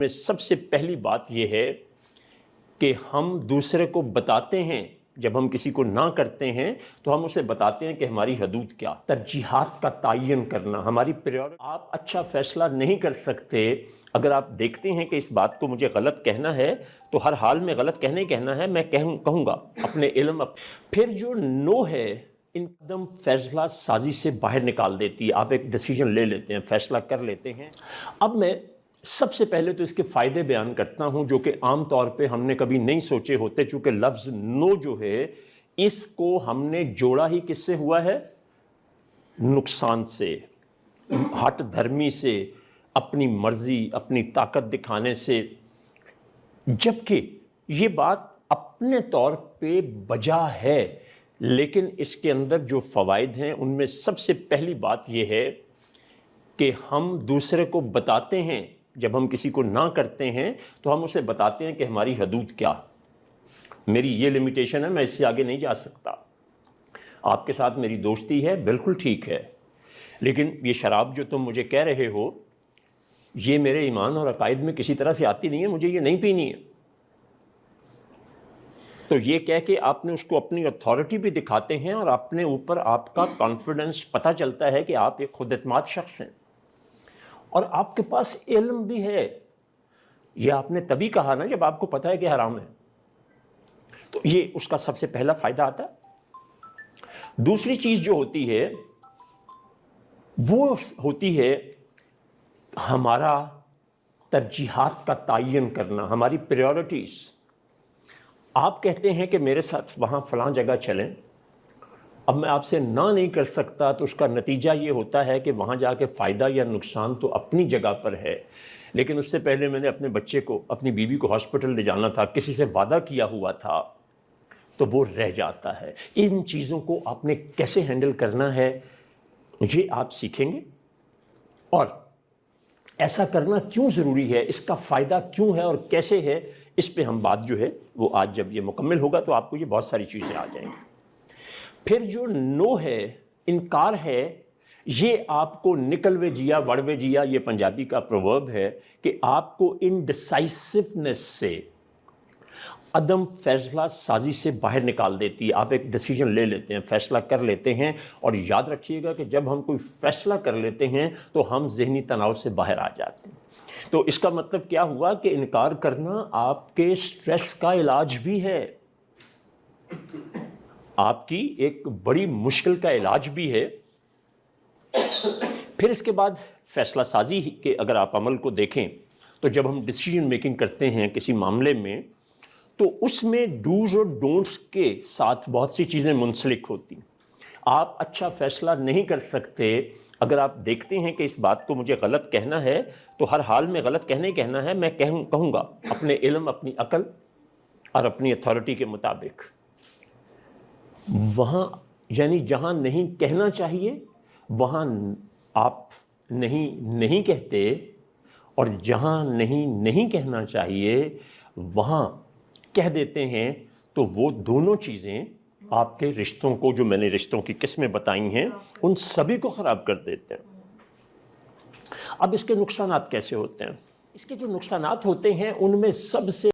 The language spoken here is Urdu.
میں سب سے پہلی بات یہ ہے کہ ہم دوسرے کو بتاتے ہیں، جب ہم کسی کو نہ کرتے ہیں تو ہم اسے بتاتے ہیں کہ ہماری حدود کیا، ترجیحات کا تعین کرنا، ہماری پریورٹی۔ آپ اچھا فیصلہ نہیں کر سکتے اگر آپ دیکھتے ہیں کہ اس بات کو مجھے غلط کہنا ہے تو ہر حال میں غلط کہنا ہے، میں کہوں گا اپنے علم۔ پھر جو نو ہے ان قدم فیصلہ سازی سے باہر نکال دیتی ہے، آپ ایک ڈیسیجن لے لیتے ہیں، فیصلہ کر لیتے ہیں۔ اب میں سب سے پہلے تو اس کے فائدے بیان کرتا ہوں جو کہ عام طور پہ ہم نے کبھی نہیں سوچے ہوتے، چونکہ لفظ نو جو ہے اس کو ہم نے جوڑا ہی کس سے ہوا ہے؟ نقصان سے، ہٹ دھرمی سے، اپنی مرضی، اپنی طاقت دکھانے سے، جبکہ یہ بات اپنے طور پہ بجا ہے، لیکن اس کے اندر جو فوائد ہیں ان میں سب سے پہلی بات یہ ہے کہ ہم دوسرے کو بتاتے ہیں، جب ہم کسی کو نہ کرتے ہیں تو ہم اسے بتاتے ہیں کہ ہماری حدود کیا، میری یہ لمیٹیشن ہے، میں اس سے آگے نہیں جا سکتا، آپ کے ساتھ میری دوستی ہے، بالکل ٹھیک ہے، لیکن یہ شراب جو تم مجھے کہہ رہے ہو یہ میرے ایمان اور عقائد میں کسی طرح سے آتی نہیں ہے، مجھے یہ نہیں پینی ہے۔ تو یہ کہہ کے آپ نے اس کو اپنی اتھارٹی بھی دکھاتے ہیں اور اپنے اوپر آپ کا کانفیڈنس پتہ چلتا ہے کہ آپ ایک خود اعتماد شخص ہیں اور آپ کے پاس علم بھی ہے۔ یہ آپ نے تبھی کہا نا جب آپ کو پتہ ہے کہ حرام ہے، تو یہ اس کا سب سے پہلا فائدہ آتا ہے۔ دوسری چیز جو ہوتی ہے وہ ہوتی ہے ہمارا ترجیحات کا تعین کرنا، ہماری پریورٹیز۔ آپ کہتے ہیں کہ میرے ساتھ وہاں فلاں جگہ چلیں، اب میں آپ سے نہ نہیں کر سکتا تو اس کا نتیجہ یہ ہوتا ہے کہ وہاں جا کے فائدہ یا نقصان تو اپنی جگہ پر ہے، لیکن اس سے پہلے میں نے اپنے بچے کو، اپنی بیوی کو ہاسپٹل لے جانا تھا، کسی سے وعدہ کیا ہوا تھا تو وہ رہ جاتا ہے۔ ان چیزوں کو آپ نے کیسے ہینڈل کرنا ہے یہ آپ سیکھیں گے، اور ایسا کرنا کیوں ضروری ہے، اس کا فائدہ کیوں ہے اور کیسے ہے، اس پہ ہم بات جو ہے وہ آج جب یہ مکمل ہوگا تو آپ کو یہ بہت ساری چیزیں آ جائیں گی۔ پھر جو نو ہے، انکار ہے، یہ آپ کو نکلوے جیا وڑوے جیا، یہ پنجابی کا پروورب ہے کہ آپ کو انڈیسائسونیس سے، عدم فیصلہ سازی سے باہر نکال دیتی ہے۔ آپ ایک ڈیسیجن لے لیتے ہیں، فیصلہ کر لیتے ہیں، اور یاد رکھیے گا کہ جب ہم کوئی فیصلہ کر لیتے ہیں تو ہم ذہنی تناؤ سے باہر آ جاتے ہیں۔ تو اس کا مطلب کیا ہوا کہ انکار کرنا آپ کے سٹریس کا علاج بھی ہے، آپ کی ایک بڑی مشکل کا علاج بھی ہے۔ پھر اس کے بعد فیصلہ سازی کے اگر آپ عمل کو دیکھیں تو جب ہم ڈیسیجن میکنگ کرتے ہیں کسی معاملے میں تو اس میں ڈوز اور ڈونٹس کے ساتھ بہت سی چیزیں منسلک ہوتی ہیں۔ آپ اچھا فیصلہ نہیں کر سکتے اگر آپ دیکھتے ہیں کہ اس بات کو مجھے غلط کہنا ہے تو ہر حال میں غلط کہنا ہے، میں کہوں گا اپنے علم، اپنی عقل اور اپنی اتھارٹی کے مطابق۔ وہاں یعنی جہاں نہیں کہنا چاہیے وہاں آپ نہیں کہتے، اور جہاں نہیں کہنا چاہیے وہاں کہہ دیتے ہیں، تو وہ دونوں چیزیں آپ کے رشتوں کو، جو میں نے رشتوں کی قسمیں بتائی ہیں، ان سبھی کو خراب کر دیتے ہیں۔ اب اس کے نقصانات کیسے ہوتے ہیں؟ اس کے جو نقصانات ہوتے ہیں ان میں سب سے